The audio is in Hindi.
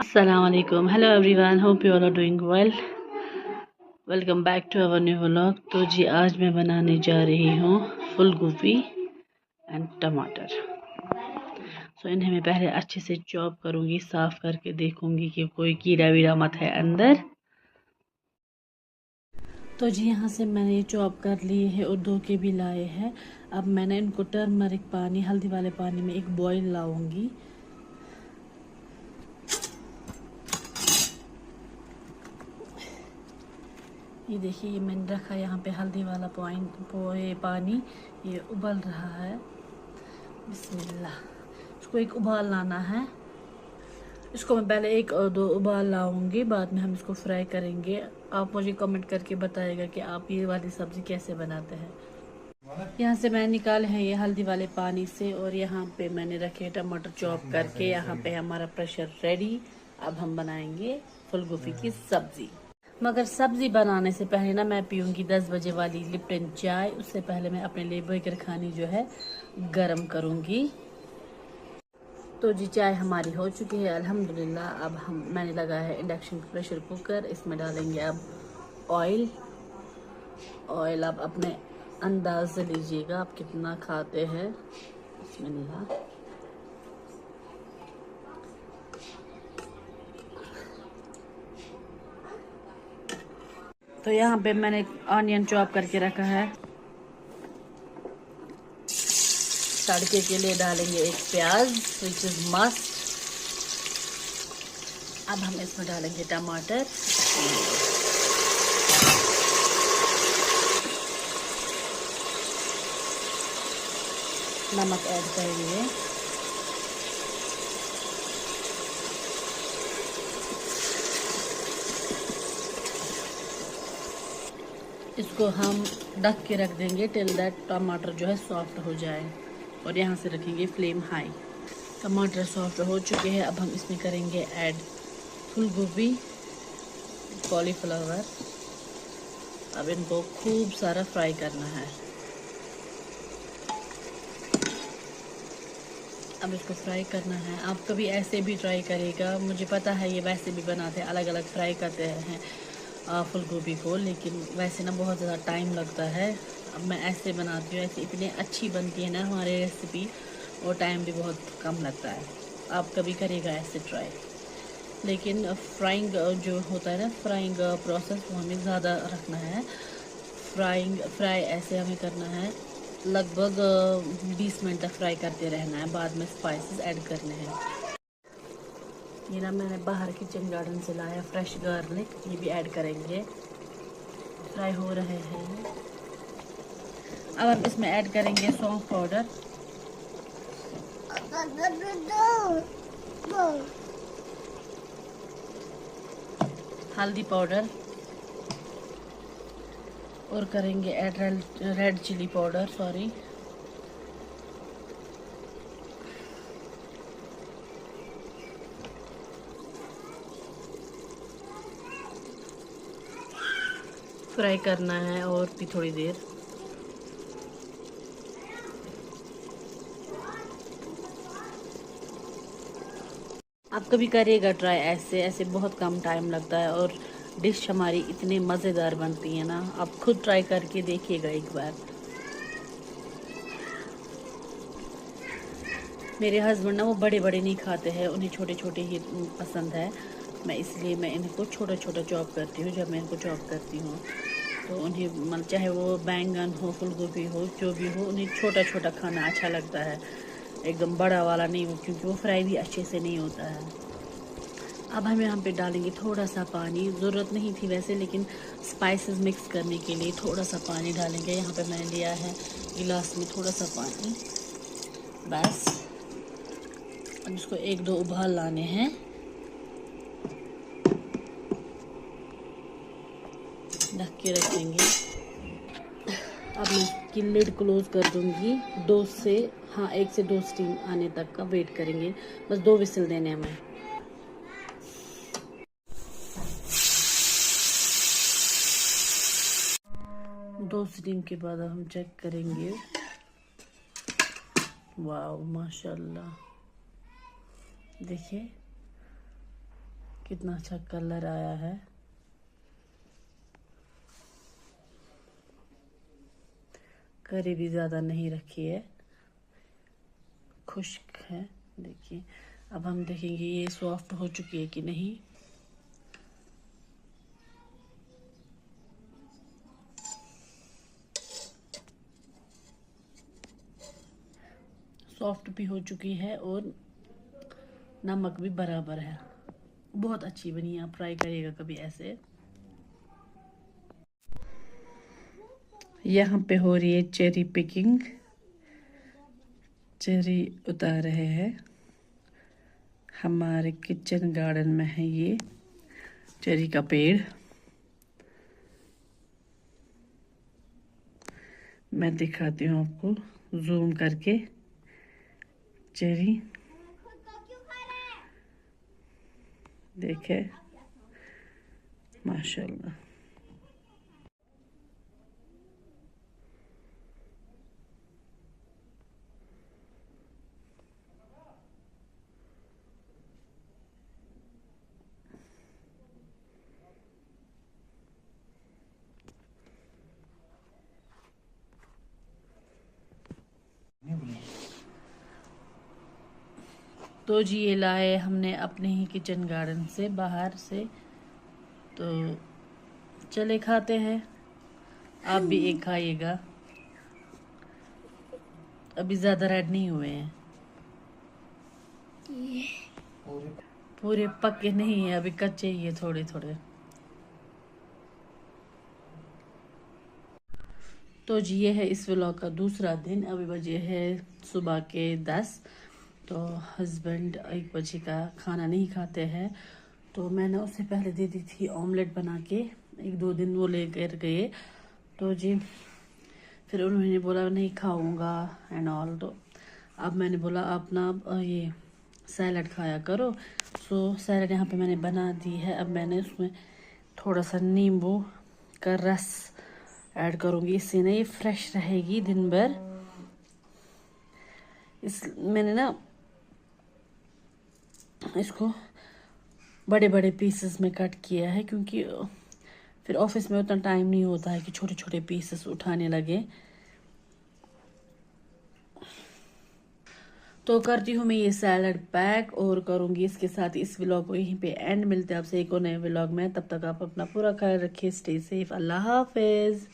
Assalamualaikum. Hello everyone. Hope you all are doing well. Welcome back to our new vlog. तो जी आज मैं बनाने जा रही हूँ फुल गोभी एंड टमाटर। इन्हें मैं पहले अच्छे से चॉप करूँगी, साफ करके देखूँगी कि कोई कीड़ा वीड़ा मत है अंदर। तो जी यहाँ से मैंने ये चॉप कर लिए है और धो के भी लाए हैं। अब मैंने इनको टर्मरिक पानी, हल्दी वाले पानी में एक बॉईल लाऊंगी। ये देखिए, ये मैंने रखा यहाँ पे हल्दी वाला पानी, ये उबल रहा है। बिस्मिल्लाह। इसको एक उबाल लाना है। इसको मैं पहले एक और दो उबाल लाऊंगी, बाद में हम इसको फ्राई करेंगे। आप मुझे कमेंट करके बताइएगा कि आप ये वाली सब्ज़ी कैसे बनाते हैं। यहाँ से मैंने निकाले हैं ये हल्दी वाले पानी से, और यहाँ पे मैंने रखे टमाटर चॉप करके। यहाँ पे हमारा प्रेशर रेडी। अब हम बनाएंगे फूल गोभी की सब्ज़ी। मगर सब्ज़ी बनाने से पहले ना मैं पीऊँगी 10 बजे वाली लिप्टन चाय। उससे पहले मैं अपने लिए बर्गर खानी जो है गरम करूँगी। तो जी चाय हमारी हो चुकी है अल्हम्दुलिल्लाह। अब मैंने लगाया है इंडक्शन प्रेशर कुकर। इसमें डालेंगे अब ऑयल। आप अपने अंदाज से लीजिएगा आप कितना खाते हैं। बिस्मिल्लाह। तो यहाँ पे मैंने ऑनियन चॉप करके रखा है। तड़के के लिए डालेंगे एक प्याज, विच इज मस्ट। अब हम इसमें डालेंगे टमाटर। नमक ऐड करेंगे। इसको हम ढक के रख देंगे टिल दैट टमाटर जो है सॉफ्ट हो जाए, और यहाँ से रखेंगे फ्लेम हाई। टमाटर सॉफ्ट हो चुके हैं। अब हम इसमें करेंगे ऐड फूल गोभी, कॉलीफ्लावर। अब इनको खूब सारा फ्राई करना है। अब इसको फ्राई करना है। आप कभी ऐसे भी ट्राई करेगा, मुझे पता है ये वैसे भी बनाते हैं, अलग अलग फ्राई करते हैं फूल गोभी को, लेकिन वैसे ना बहुत ज़्यादा टाइम लगता है। अब मैं ऐसे बनाती हूँ, ऐसे इतनी अच्छी बनती है ना हमारी रेसिपी, और टाइम भी बहुत कम लगता है। आप कभी करेगा ऐसे ट्राई। लेकिन फ्राइंग जो होता है ना, फ्राइंग प्रोसेस वो हमें ज़्यादा रखना है। फ्राई ऐसे हमें करना है, लगभग 20 मिनट तक फ्राई करते रहना है। बाद में स्पाइसेस ऐड करने हैं। ये ना मैंने बाहर किचन गार्डन से लाया फ्रेश गार्लिक, ये भी ऐड करेंगे। फ्राई हो रहे हैं। अब हम इसमें ऐड करेंगे सौंफ पाउडर, हल्दी पाउडर, और करेंगे add red chilli powder, sorry. Fry करना है और भी थोड़ी देर। आप कभी करिएगा ट्राई, ऐसे बहुत कम टाइम लगता है, और डिश हमारी इतनी मज़ेदार बनती है ना। आप खुद ट्राई करके देखिएगा एक बार। मेरे हस्बैंड ना वो बड़े बड़े नहीं खाते हैं, उन्हें छोटे छोटे ही पसंद है। इसलिए मैं इनको छोटा छोटा चॉप करती हूँ। जब मैं इनको चॉप करती हूँ तो उन्हें मतलब चाहे वो बैंगन हो, फूल गोभी हो, जो भी हो, उन्हें छोटा छोटा खाना अच्छा लगता है, एकदम बड़ा वाला नहीं हो, क्योंकि वो फ्राई भी अच्छे से नहीं होता है। अब हम यहाँ पे डालेंगे थोड़ा सा पानी। ज़रूरत नहीं थी वैसे, लेकिन स्पाइसेस मिक्स करने के लिए थोड़ा सा पानी डालेंगे। यहाँ पे मैंने लिया है गिलास में थोड़ा सा पानी, बस। अब इसको एक दो उबाल लाने हैं। ढक के रखेंगे। अब मैं इसकी लिड क्लोज कर दूंगी। एक से दो स्टीम आने तक का वेट करेंगे। बस 2 विसल देने हमें। दो स्टीम के बाद हम चेक करेंगे। वाह माशाल्लाह, देखिए कितना अच्छा कलर आया है। करी भी ज़्यादा नहीं रखी है, खुश्क है। देखिए अब हम देखेंगे ये सॉफ्ट हो चुकी है कि नहीं। सॉफ्ट भी हो चुकी है और नमक भी बराबर है। बहुत अच्छी बनी है, आप ट्राई करिएगा कभी ऐसे। यहाँ पे हो रही है चेरी पिकिंग, चेरी उतार रहे हैं। हमारे किचन गार्डन में है ये चेरी का पेड़। मैं दिखाती हूँ आपको जूम करके चेरी, देखे माशाल्लाह। तो जी ये लाए हमने अपने ही किचन गार्डन से, बाहर से। तो चले खाते हैं, आप भी एक खाइएगा। अभी ज़्यादा रेड नहीं हुए हैं, पूरे पक्के नहीं है, अभी कच्चे ही है थोड़े थोड़े। तो जी ये है इस व्लॉग का दूसरा दिन। अभी बजे है सुबह के 10। तो हस्बैंड 1 बजे का खाना नहीं खाते हैं, तो मैंने उससे पहले दे दी थी ऑमलेट बना के। 1-2 दिन वो लेकर गए, तो जी फिर उन्होंने बोला नहीं खाऊंगा एंड ऑल। तो अब मैंने बोला आप ना ये सैलड खाया करो। सो सैलड यहाँ पे मैंने बना दी है। अब मैंने उसमें थोड़ा सा नींबू का रस ऐड करूँगी, इससे ना ये फ्रेश रहेगी दिन भर। मैंने ना इसको बड़े बड़े पीसेस में कट किया है, क्योंकि फिर ऑफिस में उतना टाइम नहीं होता है कि छोटे छोटे पीसेस उठाने लगे। तो करती हूँ मैं ये सैलड पैक और करूँगी इसके साथ इस व्लॉग को यहीं पे एंड। मिलते हैं आपसे एक और नए व्लॉग में। तब तक आप अपना पूरा ख्याल रखिए। Stay safe. अल्लाह हाफिज।